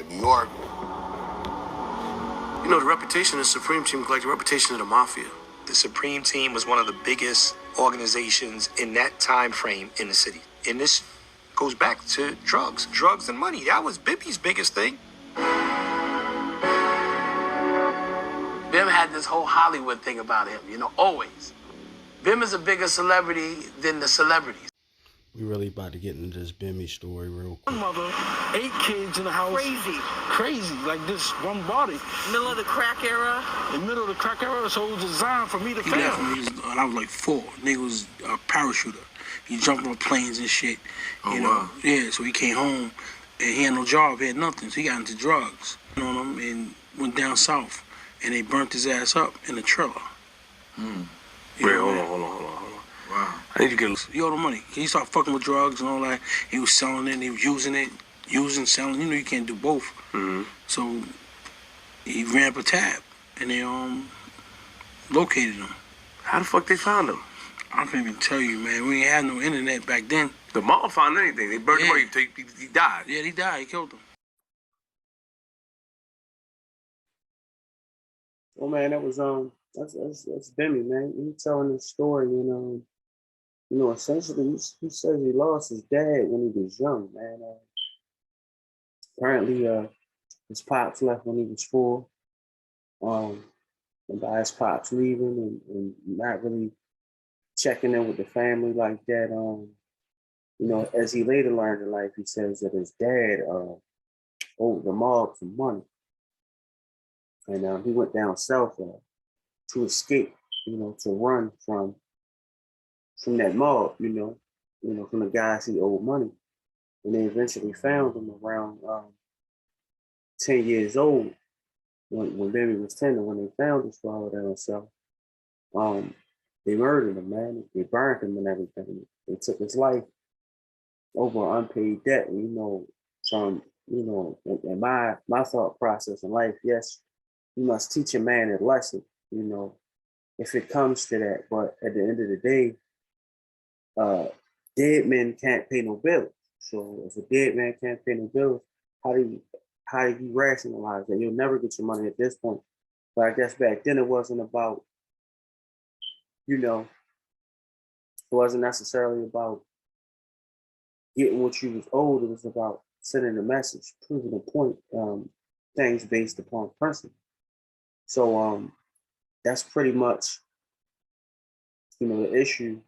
like New York. You know, the reputation of the Supreme Team is like the reputation of the Mafia. The Supreme Team was one of the biggest organizations in that time frame in the city. And this goes back to drugs and money. That was Bippy's biggest thing. Bim had this whole Hollywood thing about him, you know, always. Bim is a bigger celebrity than the celebrities. We really about to get into this Bimmy story real quick. My mother, 8 kids in the house. Crazy, like this one body. Middle of the crack era? In the middle of the crack era, so it was designed for me to fail. Left when I was like 4. Nigga was a parachuter. He jumped on planes and shit. Oh, you know? wow. Yeah, so he came home and he had no job, he had nothing. So he got into drugs. You know him and went down south. And they burnt his ass up in a trailer. Wait, hold on. Wow. I need to get he owed him money. He started fucking with drugs and all that. He was selling it, he was using it, selling. You know, you can't do both. Mm-hmm. So he ran up a tab and they located him. How the fuck they found him? I can't even tell you, man. We ain't had no internet back then. The mob found anything. They burned him up. He died. Yeah, he died. He killed him. Well, man, that was that's Bimmy, man. He telling this story, and essentially he says he lost his dad when he was young, man. Apparently, his pops left when he was 4. And by his pops leaving and not really checking in with the family like that, as he later learned in life, he says that his dad owed the mob some money. And he went down south to escape, to run from that mob, from the guys he owed money. And they eventually found him around 10 years old. When Bimmy was 10, and when they found his father down south, they murdered him, man. They burned him and everything. They took his life over unpaid debt. And, from, in my thought process in life, yes, you must teach a man a lesson, if it comes to that. But at the end of the day, dead men can't pay no bills. So if a dead man can't pay no bills, how do you rationalize that? You'll never get your money at this point. But I guess back then it wasn't about, it wasn't necessarily about getting what you was owed. It was about sending a message, proving a point, things based upon principle. So that's pretty much, the issue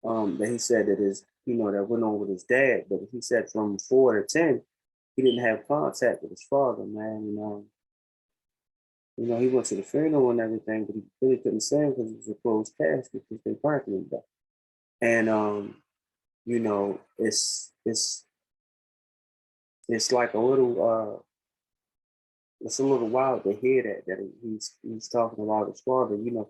that he said that is, that went on with his dad. But he said from 4 to 10, he didn't have contact with his father, man. And, he went to the funeral and everything, but he really couldn't say him because it was a closed casket because they burnt him back. And, it's like a little, it's a little wild to hear that he's talking about his father. You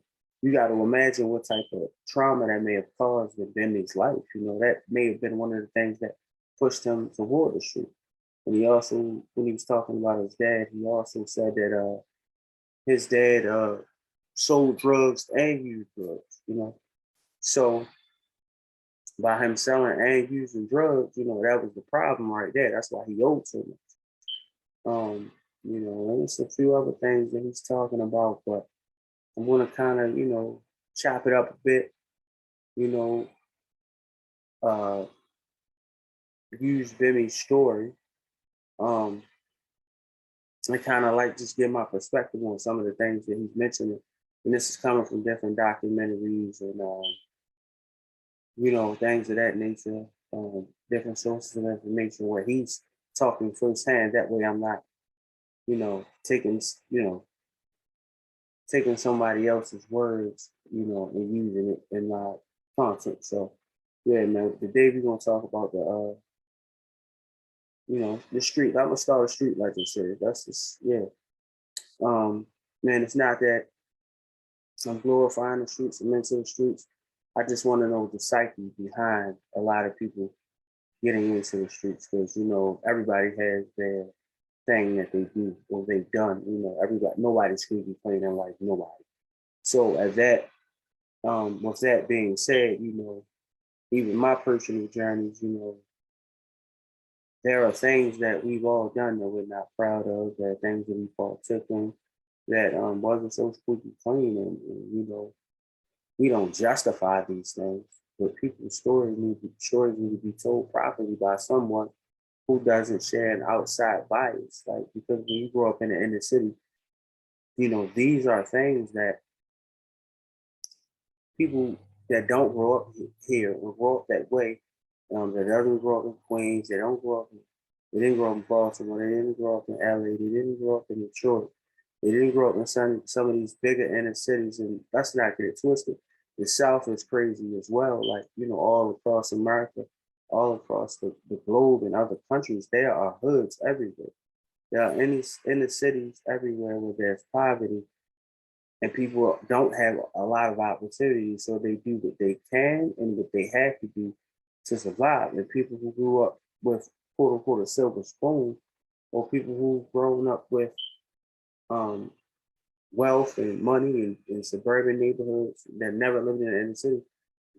got to imagine what type of trauma that may have caused in Bimmy's life. That may have been one of the things that pushed him toward the street. And he also, when he was talking about his dad, he also said that his dad sold drugs and used drugs. So by him selling and using drugs, that was the problem right there. That's why he owed so much. And there's a few other things that he's talking about, but I'm going to kind of, chop it up a bit, use Bimmy's story. I kind of like just give my perspective on some of the things that he's mentioning. And this is coming from different documentaries and, things of that nature, different sources of information where he's talking firsthand. That way I'm not, taking somebody else's words, and using it in my content. So, yeah, man, today we're going to talk about the street. I'm going to start a street legend series. That's just, yeah. Man, it's not that I'm glorifying the streets and into the streets. I just want to know the psyche behind a lot of people getting into the streets because, everybody has their thing that they do or they've done. Nobody's going to be playing in like nobody. So with that being said, even my personal journeys, there are things that we've all done that we're not proud of. There are things that we partook in that wasn't so squeaky clean, and we don't justify these things. But people's stories need to be told properly by someone who doesn't share an outside bias. Like, because when you grow up in the inner city, these are things that people that don't grow up here or grow up that way, that doesn't grow up in Queens, they didn't grow up in Baltimore, they didn't grow up in LA, they didn't grow up in Detroit, they didn't grow up in some of these bigger inner cities. And let's not get it twisted. The South is crazy as well. Like, all across America, all across the globe and other countries, there are hoods everywhere. There are inner cities everywhere where there's poverty and people don't have a lot of opportunities, so they do what they can and what they have to do to survive. And people who grew up with quote unquote a silver spoon, or people who've grown up with wealth and money in suburban neighborhoods that never lived in the inner city,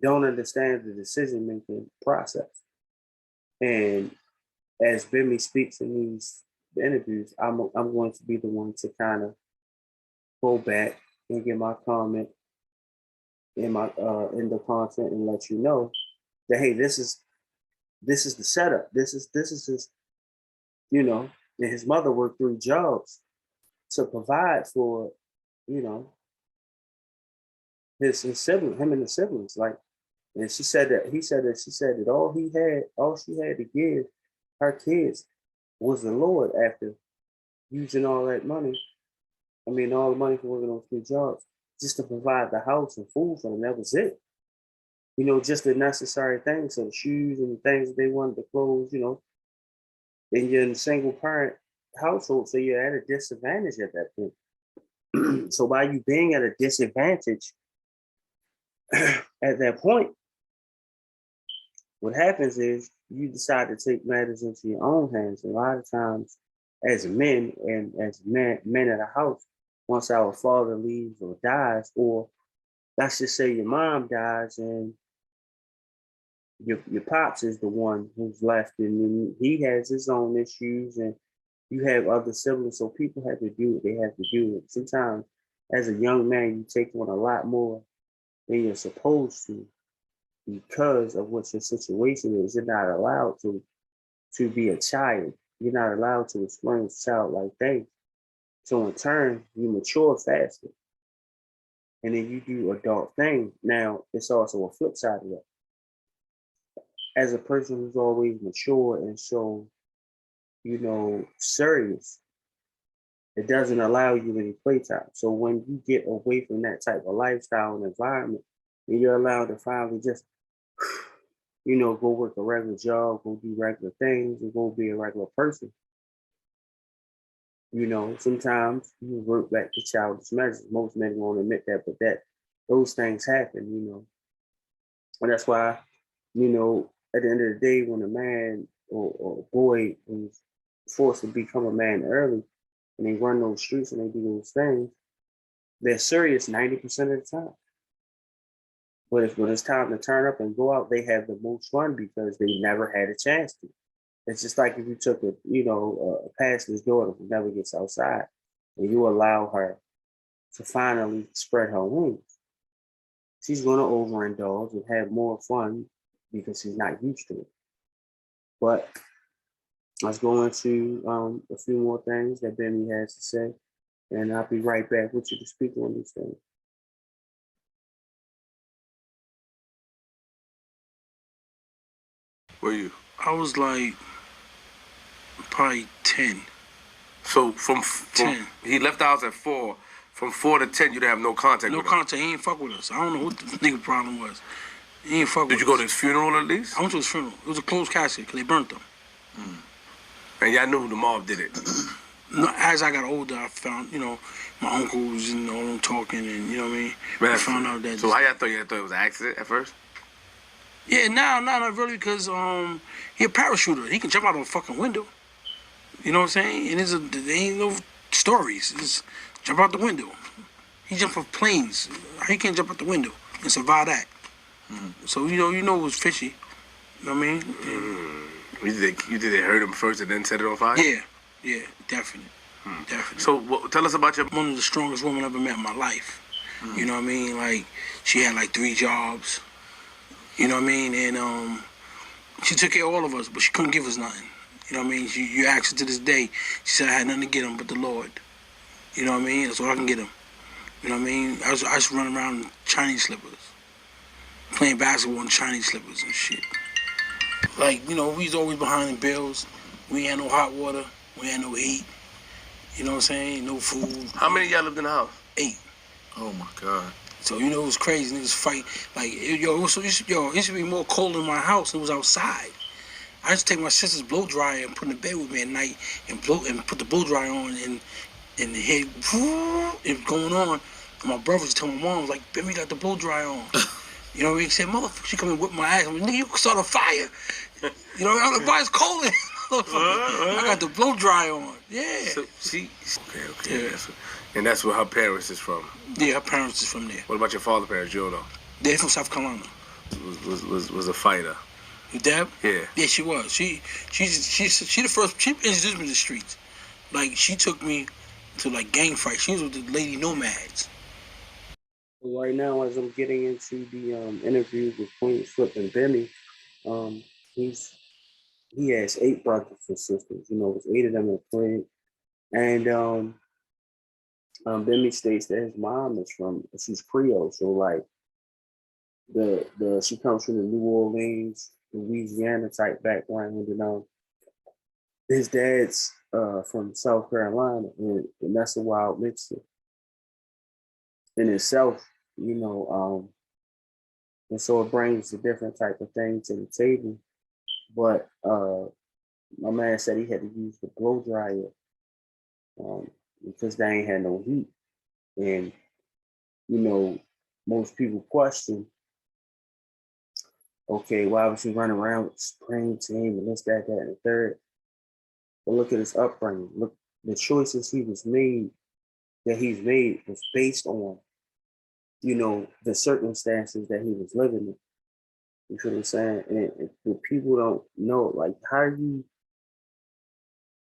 don't understand the decision making process. And as Bimmy speaks in these interviews, I'm going to be the one to kind of go back and get my comment in the content and let you know that, hey, this is the setup. This is his, and his mother worked 3 jobs to provide for, his sibling, him and the siblings. Like, and she said that all she had to give her kids was the Lord after using all that money. I mean, all the money for working on 3 jobs just to provide the house and food for them. That was it. Just the necessary things. So the shoes and the things that they wanted, the clothes, and you're in a single parent household, so you're at a disadvantage at that point. So by you being at a disadvantage at that point, what happens is you decide to take matters into your own hands. A lot of times, as men and as men at a house, once our father leaves or dies, or let's just say your mom dies and your pops is the one who's left, and he has his own issues, and you have other siblings, so people have to do what they have to do. And sometimes, as a young man, you take on a lot more than you're supposed to because of what your situation is. You're not allowed to be a child. You're not allowed to experience childlike things. So in turn, you mature faster. And then you do adult things. Now, it's also a flip side of that. As a person who's always mature and so, serious, it doesn't allow you any playtime. So when you get away from that type of lifestyle and environment, and you're allowed to finally just, go work a regular job, go do regular things, and go be a regular person. Sometimes you revert back to childish measures. Most men won't admit that, but those things happen, And that's why, at the end of the day, when a man or a boy is forced to become a man early and they run those streets and they do those things, they're serious 90% of the time. But when it's time to turn up and go out, they have the most fun because they never had a chance to. It's just like if you took a pastor's daughter who never gets outside and you allow her to finally spread her wings. She's going to overindulge and have more fun because she's not used to it. But let's go into a few more things that Bimmy has to say, and I'll be right back with you to speak on these things. Were you? I was like probably 10. So from 10. He left the house at 4. From 4 to 10, you didn't have no contact No with him? contact. He ain't fuck with us. I don't know what the nigga problem was. He ain't fuck with us. Did you go to his funeral at least? I went to his funeral. It was a closed casket because they burnt them. And y'all knew the mob did it? No, as I got older, I found, my uncles and all them talking, and you know what I mean? I found out that. So how y'all thought it was an accident at first? Yeah, not really, because he a parachuter. He can jump out of a fucking window. You know what I'm saying? And there ain't no stories. Just jump out the window. He jumped off planes. He can't jump out the window and survive that. So you know it was fishy. You know what I mean? You think they heard him first and then set it on fire? Yeah, definitely. Definitely. So tell us about your. One of the strongest women I've ever met in my life. You know what I mean? Like, she had like 3 jobs. You know what I mean? And she took care of all of us, but she couldn't give us nothing. You know what I mean? You ask her to this day, she said I had nothing to get him but the Lord. You know what I mean? That's all I can get him. You know what I mean? I used to run around in Chinese slippers, playing basketball in Chinese slippers and shit. Like, you know, we was always behind the bills. We ain't had no hot water. We had no heat. You know what I'm saying? No food. How many of y'all lived in the house? 8. Oh my God. So, you know, it was crazy. Niggas fight. Like, it used to be more cold in my house than it was outside. I used to take my sister's blow dryer and put it in the bed with me at night and put the blow dryer on and the head, it was going on. And my brother was telling my mom, like, Bimmy got the blow dryer on. You know what I mean? He said, motherfucker, she come and whip my ass. I'm like, nigga, you can start a fire. You know, I'm like, why it's cold in I got the blow dryer on. Yeah. So okay. Yeah. And that's where her parents is from. Yeah, her parents is from there. What about your father's parents? You don't know. They're from South Carolina. Was a fighter. Your dad? Yeah. Yeah, she was. She the first. She introduced me to the streets. Like, she took me to like gang fights. She was with the Lady Nomads. Right now, as I'm getting into the interview with Queen Flip and Bimmy, he has 8 brothers and sisters. You know, there's 8 of them in Flint. And Bimmy states that his mom she's Creole, so like she comes from the New Orleans, Louisiana type background, and his dad's from South Carolina, and that's a wild mixture in itself, you know. And so it brings a different type of thing to the table. But my man said he had to use the blow dryer because they ain't had no heat. And, you know, most people question, okay, why was he running around with the spring team and this, that, and the third? But look at his upbringing. Look, the choices he's made was based on, you know, the circumstances that he was living in. You feel what I'm saying? And if people don't know, like,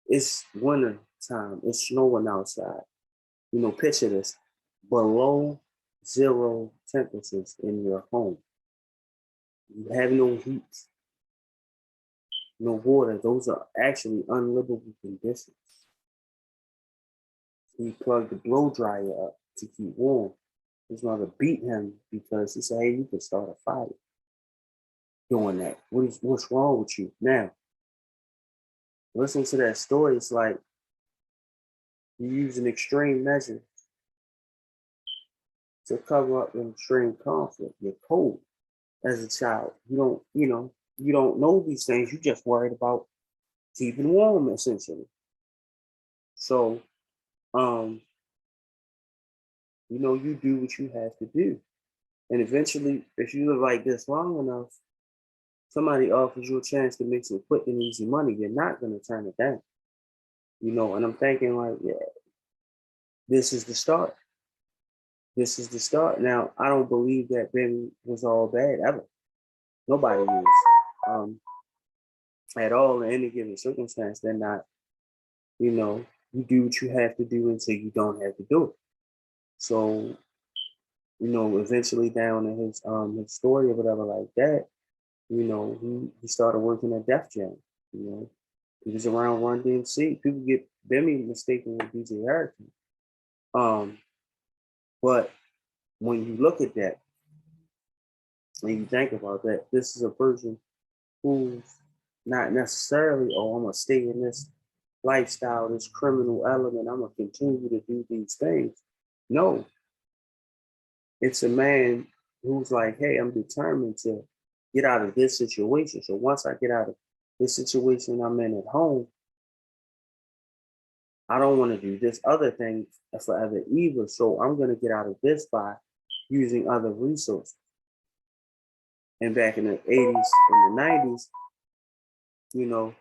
it's winter time, it's snowing outside. You know, picture this, below 0 temperatures in your home. You have no heat, no water. Those are actually unlivable conditions. He plugged the blow dryer up to keep warm. His mother beat him because he said, hey, you can start a fire doing that. What's wrong with you? Now, listen to that story. It's like you use an extreme measure to cover up an extreme conflict. You're cold as a child. You don't know these things. You just worried about keeping warm, essentially. So, you do what you have to do. And eventually, if you live like this long enough, somebody offers you a chance to make some quick and easy money, you're not going to turn it down. You know, and I'm thinking like, yeah, this is the start. This is the start. Now, I don't believe that Bimmy was all bad ever. Nobody is. At all in any given circumstance. They're not, you do what you have to do until you don't have to do it. So, eventually down in his story or whatever like that, he started working at Def Jam. He was around Run DMC. People get Bimmy mistaken with DJ Hurricane. But when you look at that and you think about that, this is a person who's not necessarily, I'm going to stay in this lifestyle, this criminal element, I'm going to continue to do these things. No. It's a man who's like, hey, I'm determined to get out of this situation. So once I get out of this situation I'm in at home, I don't want to do this other thing forever either. So I'm going to get out of this by using other resources. And back in the 80s and the 90s,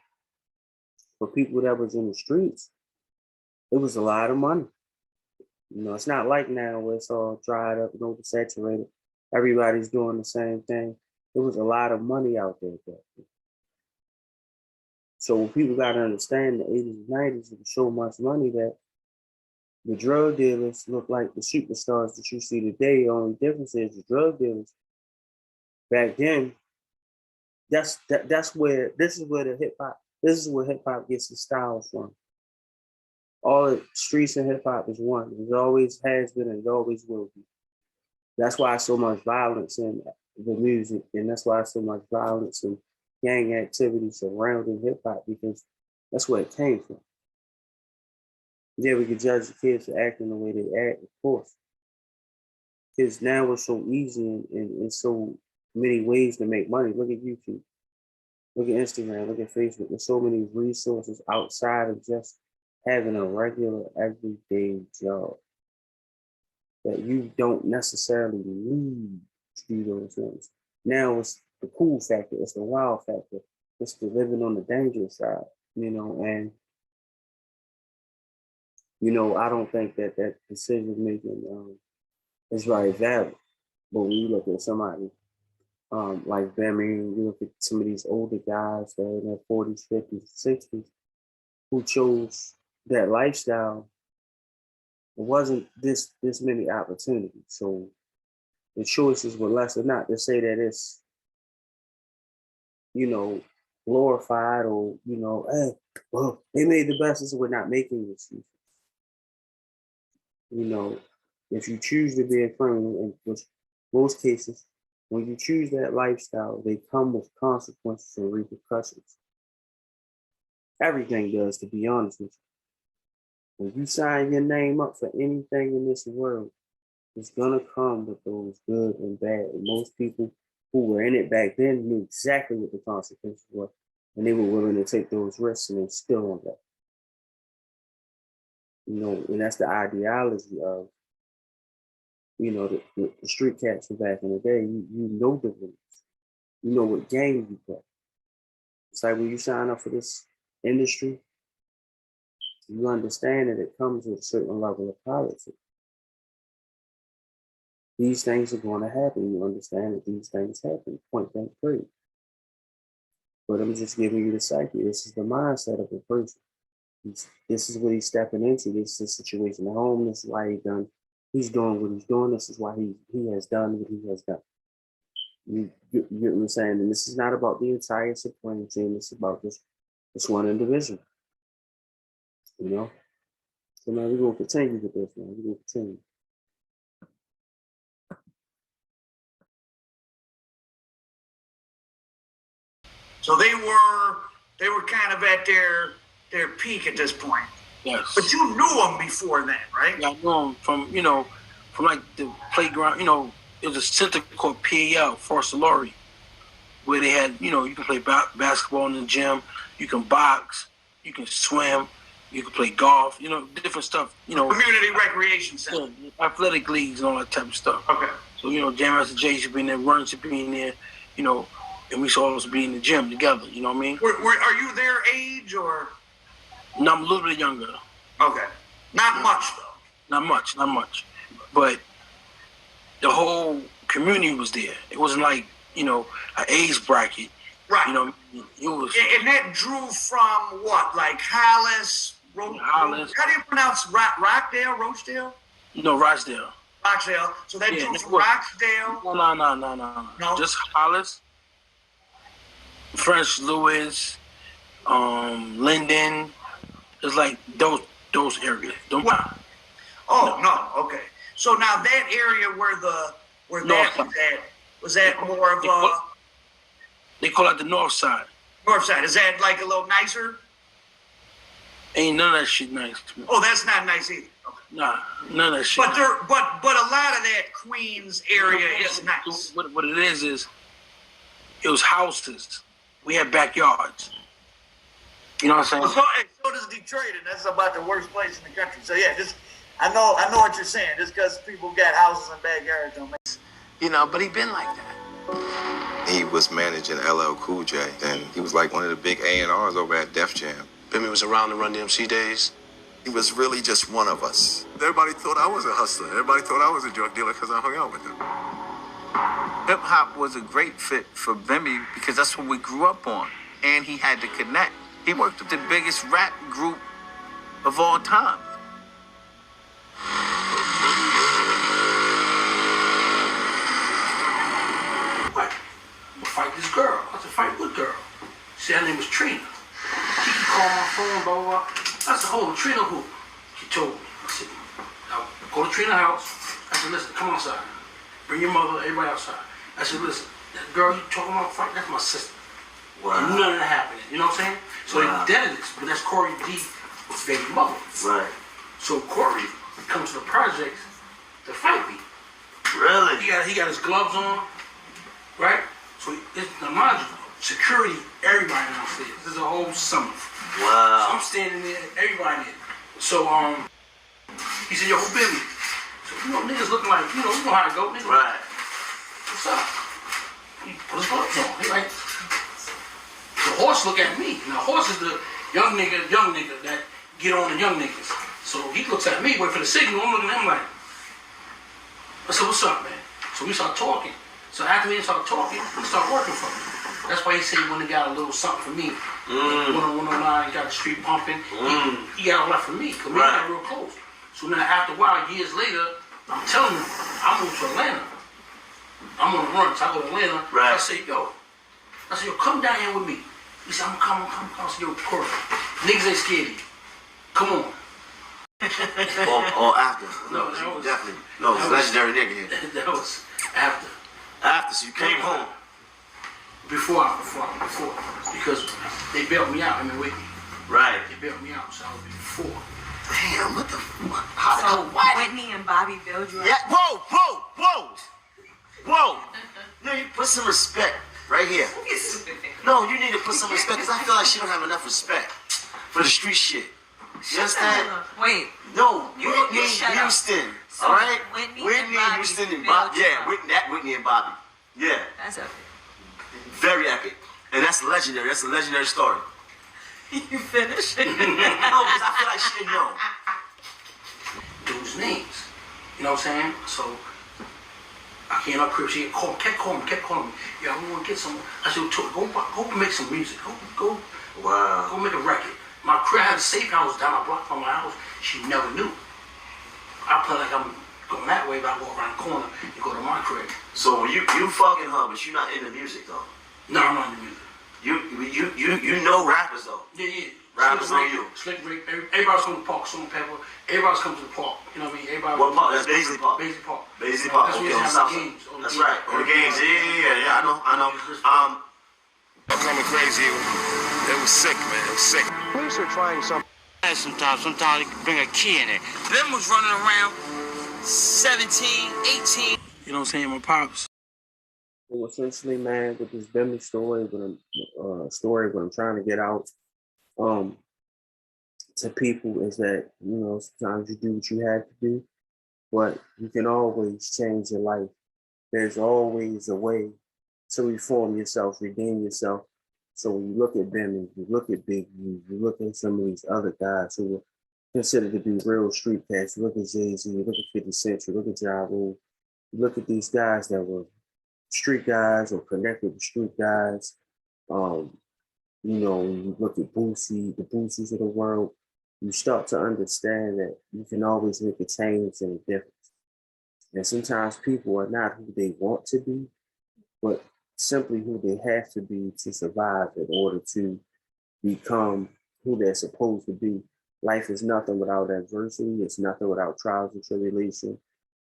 for people that was in the streets, it was a lot of money. It's not like now where it's all dried up and oversaturated. Everybody's doing the same thing. There was a lot of money out there. So people got to understand the 80s and 90s, it was so much money that the drug dealers look like the superstars that you see today. The only difference is the drug dealers back then. That's where this is where hip hop gets its style from. All the streets and hip hop is one. It always has been and it always will be. That's why so much violence in the music, and that's why so much violence and gang activity surrounding hip hop, because that's where it came from. Yeah, we could judge the kids for acting the way they act, of course. Because now it's so easy and in so many ways to make money. Look at YouTube, look at Instagram, look at Facebook. There's so many resources outside of just having a regular everyday job that you don't necessarily need to do those things. Now it's the cool factor, it's the wild factor, it's the living on the dangerous side, and I don't think that decision making is very valid. But when you look at somebody like Bimmy, you look at some of these older guys that are in their 40s, 50s, 60s, who chose that lifestyle, it wasn't this many opportunities. So the choices were less or not to say that it's, glorified or, hey, well, they made the best, so we're not making excuses. If you choose to be a criminal, in which most cases, when you choose that lifestyle, they come with consequences and repercussions. Everything does, to be honest with you. When you sign your name up for anything in this world, it's gonna come with those good and bad. And most people who were in it back then knew exactly what the consequences were, and they were willing to take those risks, and they still on that. And that's the ideology of, the street cats from back in the day. You know the rules. You know what game you play. It's like when you sign up for this industry, you understand that it comes with a certain level of politics. These things are going to happen. You understand that these things happen. Point blank, period. But I'm just giving you the psyche. This is the mindset of the person. This is what he's stepping into. This is the situation at home. This is why he's doing what he's doing. This is why he has done what he has done. You get what I'm saying? And this is not about the entire Supreme team. It's about this one individual. So now we're going to continue with this, man. We're going to continue. So they were kind of at their peak at this point. Yes. But you knew them before then, right? Yeah, I knew them from like the playground. It was a center called PAL, Forster Laurie, where they had, you can play basketball in the gym, you can box, you can swim, you can play golf, different stuff. Community recreation center. Yeah, athletic leagues and all that type of stuff. Okay. So, Jam Master Jay should be in there, Run should be in there, and we should also be in the gym together, you know what I mean? Are you their age or? No, I'm a little bit younger. Okay. Not much, though. Not much. But the whole community was there. It wasn't like, an age bracket. Right. It was. And that drew from what? Like Hollis? Hollis. How do you pronounce Rockdale? Rochdale? No, Rochdale. Rochdale. So that drew from Rochdale? No. Just Hollis, French Lewis, Linden. It's like those areas. Oh, no. Okay. So now that area where that was that more of a? They call it the north side. North side. Is that like a little nicer? Ain't none of that shit nice to me. Oh, that's not nice either. Okay. Nah, none of that shit. But a lot of that Queens area is nice. What it is it was houses. We had backyards. You know what I'm saying? So does Detroit, and that's about the worst place in the country. So yeah, I know what you're saying. Just because people got houses and backyards don't make. But he been like that. He was managing LL Cool J, and he was like one of the big A&Rs over at Def Jam. Bimmy was around the Run DMC days. He was really just one of us. Everybody thought I was a hustler. Everybody thought I was a drug dealer because I hung out with him. Hip-hop was a great fit for Bimmy because that's what we grew up on. And he had to connect. He worked with the biggest rap group of all time. What? I'm gonna fight this girl. I said, fight what girl? She said her name was Trina. She could call my phone, blah, blah, blah. I said, hold on, Trina who? She told me. I said, I'll go to Trina's house. I said, listen, come outside. Bring your mother, everybody outside. I said, listen, that girl you talking about fight, that's my sister. Wow. And none of that happened. You know what I'm saying? So they dead this, but that's Corey D with baby mother. Right. So Corey comes to the projects to fight me. Really? He got his gloves on, right? So now mind you, security, everybody downstairs. This is a whole summer. Wow. So I'm standing there, everybody there. So he said, yo, who Bimmy? So niggas looking like, you know how it go, nigga. Right. What's up? He put his gloves on. He like, the horse look at me. Now horse is the young nigga that get on the young niggas. So he looks at me, wait for the signal. I'm looking at him like, I said, what's up, man? So we start talking. So after we start talking, he start working for me. That's why he said he went and got a little something for me. Went on 109, got the street pumping. He got a lot for me, because we got real close. So then after a while, years later, I'm telling him, I moved to Atlanta. I'm on the run, so I go to Atlanta. Right. I say, yo, come down here with me. He said, I'm coming. I said, yo, Corey, niggas ain't scared of you. Come on. or after? No, that was definitely. No, it's legendary nigga here. That was after. After, so you came home. Before. Because they bailed me out. I mean, Whitney. Right. They bailed me out, so I was before. Damn, what the What? Whitney and Bobby bailed you out? Yeah, whoa. No, you put some respect right here. No, you need to put some respect, because I feel like she don't have enough respect for the street shit. You understand? Wait. No, You Whitney shut up. Houston. So all right? Whitney and Bobby Houston and bailed Bobby. you Yeah, out. Whitney and Bobby. Yeah. That's epic. Very epic. And that's legendary. That's a legendary story. You finished? No, because I feel like she didn't know. Dudes' names. You know what I'm saying? So I came up here, she kept calling me. Yeah, I want to get some. I said, go make some music. Go make a record. My crib had a safe house down my block from my house. She never knew. I play like I'm going that way, but I go around the corner and go to my crib. So you fucking her, but you're not into music though. No, I'm not into music. You know rappers though. Yeah. Rappers know you. Slick Rick. Everybody's coming to the park. Salt and Pepper. Everybody's coming to the park. You know what I mean? Everybody. What park? That's Baisley Park. Baisley Park. Baisley Park. That's where Okay, they on the have south the side. games. That's right. On the games. Yeah. I know. I'm coming crazy. It was sick, man. It was sick. Police are trying something. Sometimes they bring a key in it. Them was running around 17, 18. You know what I'm saying? My pops. So essentially, man, with this Bimmy story, what I'm trying to get out to people is that, sometimes you do what you have to do, but you can always change your life. There's always a way to reform yourself, redeem yourself. So when you look at Bimmy, you look at Big U, you look at some of these other guys who are considered to be real street cats, you look at Jay-Z, you look at 50 Cent, you look at Ja Rule, you look at these guys that were street guys or connected with street guys. You look at Boosie, the Boosies of the world, you start to understand that you can always make a change and a difference. And sometimes people are not who they want to be, but simply who they have to be to survive in order to become who they're supposed to be. Life is nothing without adversity. It's nothing without trials and tribulation.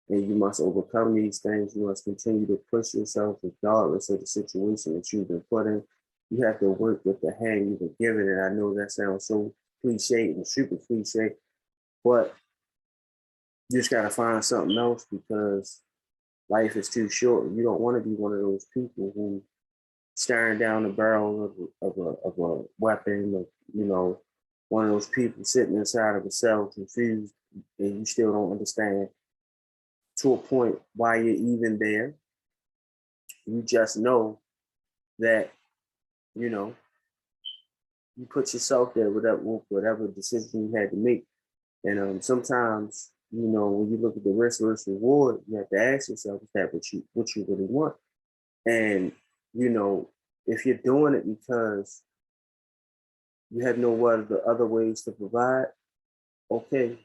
And you must overcome these things. You must continue to push yourself regardless of the situation that you've been put in. You have to work with the hand you've been given. And I know that sounds so cliche and super cliche, but you just got to find something else because life is too short. You don't want to be one of those people who staring down the barrel of a weapon, or, one of those people sitting inside of a cell confused and you still don't understand to a point why you're even there. You just know that, you put yourself there with whatever decision you had to make. And sometimes, when you look at the risk versus reward, you have to ask yourself, is that what you really want? And, if you're doing it because you have no other ways to provide. Okay,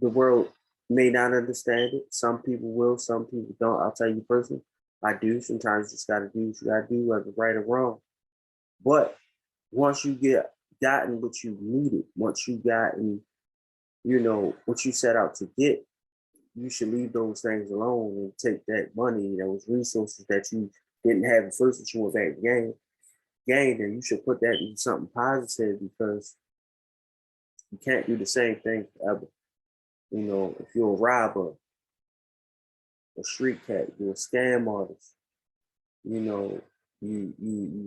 the world may not understand it. Some people will, some people don't. I'll tell you personally, I do. Sometimes you just gotta do what you gotta do, whether right or wrong. But once you gotten what you needed, once you gotten, what you set out to get, you should leave those things alone and take that money, those resources that you didn't have at first that you went back to gain, and you should put that into something positive, because you can't do the same thing forever. If you're a robber, a street cat, you're a scam artist, you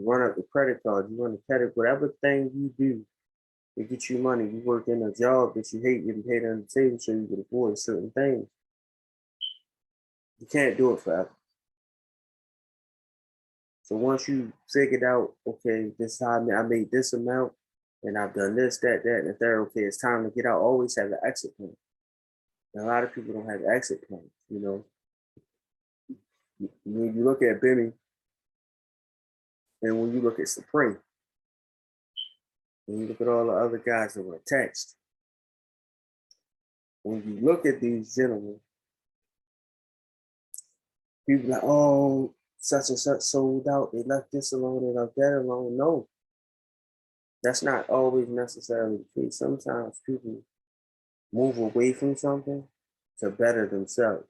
run up the credit card, you run the credit, whatever thing you do to get you money, you work in a job that you hate getting paid on the table so you can avoid certain things. You can't do it forever. So once you figured out, okay, this is how I made this amount, and I've done this, that, and the third, okay, it's time to get out, always have an exit plan. And a lot of people don't have exit plans, When you look at Bimmy, and when you look at Supreme, when you look at all the other guys that were attached, when you look at these gentlemen, people are like, oh, such and such sold out, they left this alone, they left that alone. No, that's not always necessarily the case. Sometimes people move away from something to better themselves.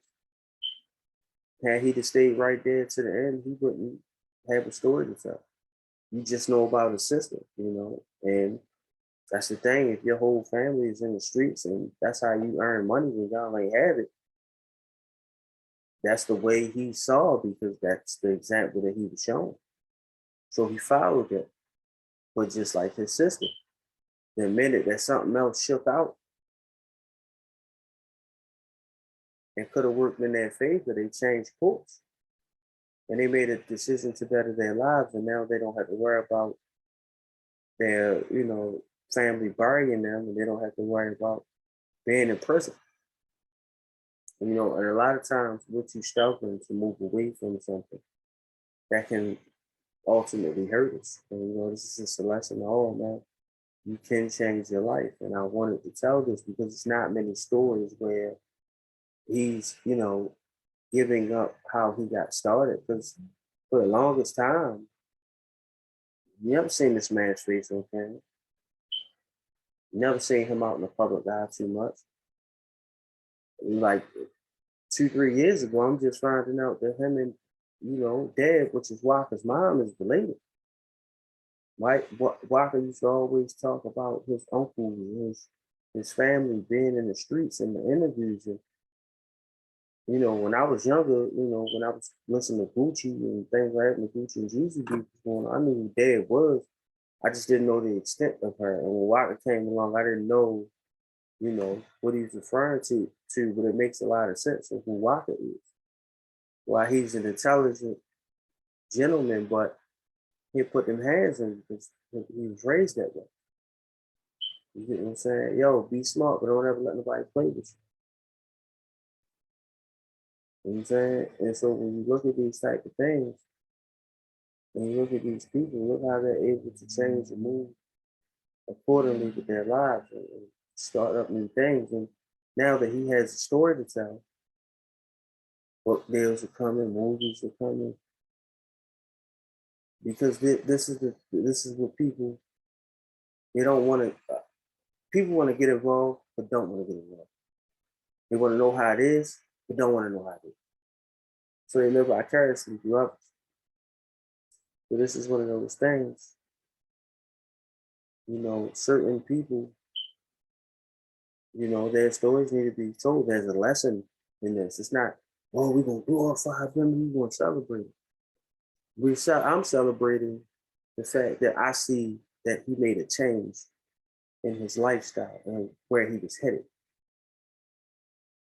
Had he just stayed right there to the end, he wouldn't have a story to tell. You just know about his sister, and that's the thing. If your whole family is in the streets and that's how you earn money when y'all ain't have it, that's the way he saw, because that's the example that he was shown. So he followed it. But just like his sister, the minute that something else shook out and could have worked in their favor, they changed course. And they made a decision to better their lives, and now they don't have to worry about their, family burying them, and they don't have to worry about being in prison. And a lot of times with you struggling to move away from something, that can ultimately hurt us. And this is just a lesson to all, man. You can change your life. And I wanted to tell this because it's not many stories where he's, giving up how he got started. Because for the longest time, you never seen this man's face on camera. You never seen him out in the public eye too much. Like 2-3 years ago, I'm just finding out that him and, Dad, which is Walker's mom, is related. Right? Walker used to always talk about his uncles and his family being in the streets in the interviews. And, when I was younger, when I was listening to Gucci and things like that, Gucci and Jeezy beef going on, I knew who Dad was. I just didn't know the extent of her. And when Walker came along, I didn't know, what he was referring to, but it makes a lot of sense of who Walker is. Why he's an intelligent gentleman, but he put them hands in because he was raised that way. You get what I'm saying? Yo, be smart, but don't ever let nobody play with you. You know what I'm saying? And so when you look at these type of things, and you look at these people, look how they're able to change and move accordingly with their lives and start up new things. And now that he has a story to tell, book deals are coming, movies are coming, because this is what people, they don't want to. People want to get involved, but don't want to get involved. They want to know how it is, but don't want to know how it is. So they live vicariously through others. So this is one of those things. Certain people, their stories need to be told. There's a lesson in this. It's not, oh, we're going to glorify them, we're going to celebrate. I'm celebrating the fact that I see that he made a change in his lifestyle and where he was headed.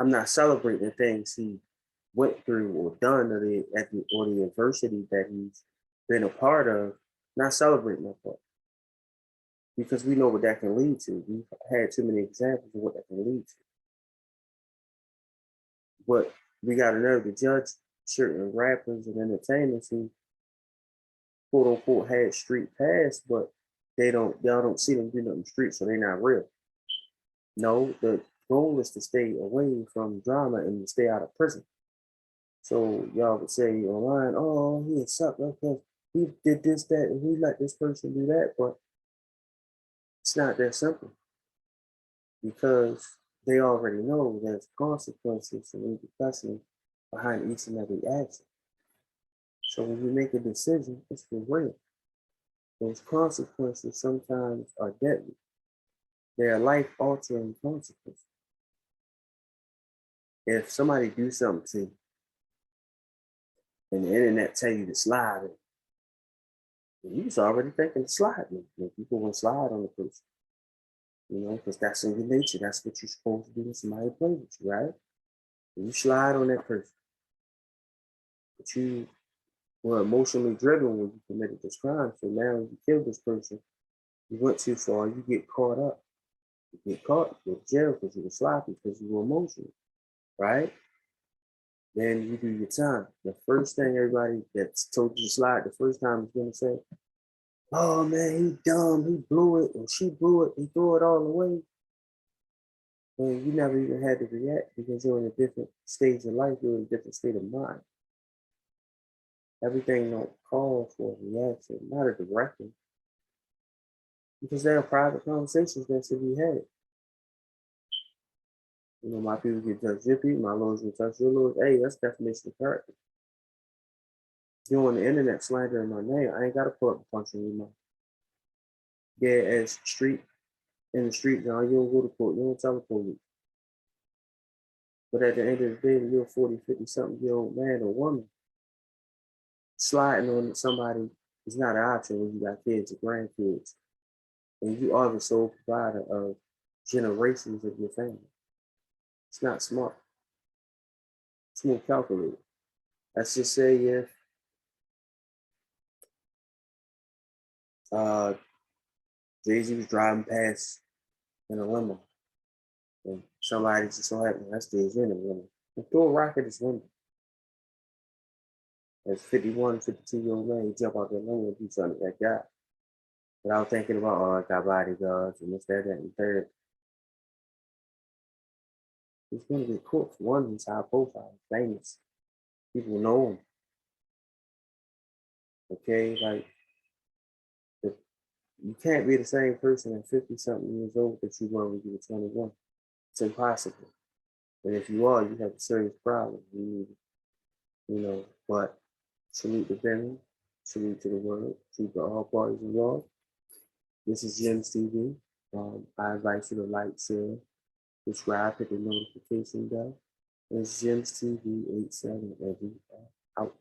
I'm not celebrating the things he went through or done or the adversity that he's been a part of. Not celebrating that part. Because we know what that can lead to. We've had too many examples of what that can lead to. But we got to know to judge certain rappers and entertainers who, quote unquote, had street past, but y'all don't see them do nothing in the street, so they're not real. No, the goal is to stay away from drama and to stay out of prison. So y'all would say online, oh, he had sucked because he did this, that, and he let this person do that, but it's not that simple because they already know there's consequences and repercussions behind each and every action. So when you make a decision, it's for real. Those consequences sometimes are deadly. They are life-altering consequences. If somebody do something to you, and the internet tell you to slide it, you was already thinking to slide. People will slide on the person, because that's in your nature. That's what you're supposed to do when somebody plays with you, right? And you slide on that person. But you were emotionally driven when you committed this crime. So now you killed this person, you went too far, you get caught up. You get caught, you go to jail because you were sloppy, because you were emotional, right? Then you do your time. The first thing everybody that's told you to slide the first time is gonna say, oh man, he dumb, he blew it, or she blew it, he threw it all away. And you never even had to react because you're in a different stage of life, you're in a different state of mind. Everything don't call for a reaction, not a direction. Because there are private conversations that should be had. My people get judged your people, my lawyers will touch your lawyers. Hey, that's definition of character. You on the internet slandering my name, I ain't gotta pull up a punch in your mouth. Yeah, as in the street, now you don't go to court, you don't tell the police. But at the end of the day, when you're a 40, 50-something-year-old man or woman, sliding on somebody is not an option when you got kids or grandkids. And you are the sole provider of generations of your family. It's not smart. It's more calculated. Let's just say if Jay-Z was driving past in a limo and somebody just so happened, that's Jay-Z in a limo, and throw a rock at his window. As 51, 52-year-old man, he jump out that limo and do something to that guy. Without thinking about, oh, I got bodyguards and this, that, and third. He's going to get caught for one, he's high profile, famous. People know him. Okay, like, you can't be the same person at 50-something years old that you were when you were 21. It's impossible. And if you are, you have a serious problem. But salute to Bimmy, salute to the world, salute to all parties involved. This is Jim's TV. I invite you to like, share, subscribe, hit the notification bell. It's Jim's TV 87 every out.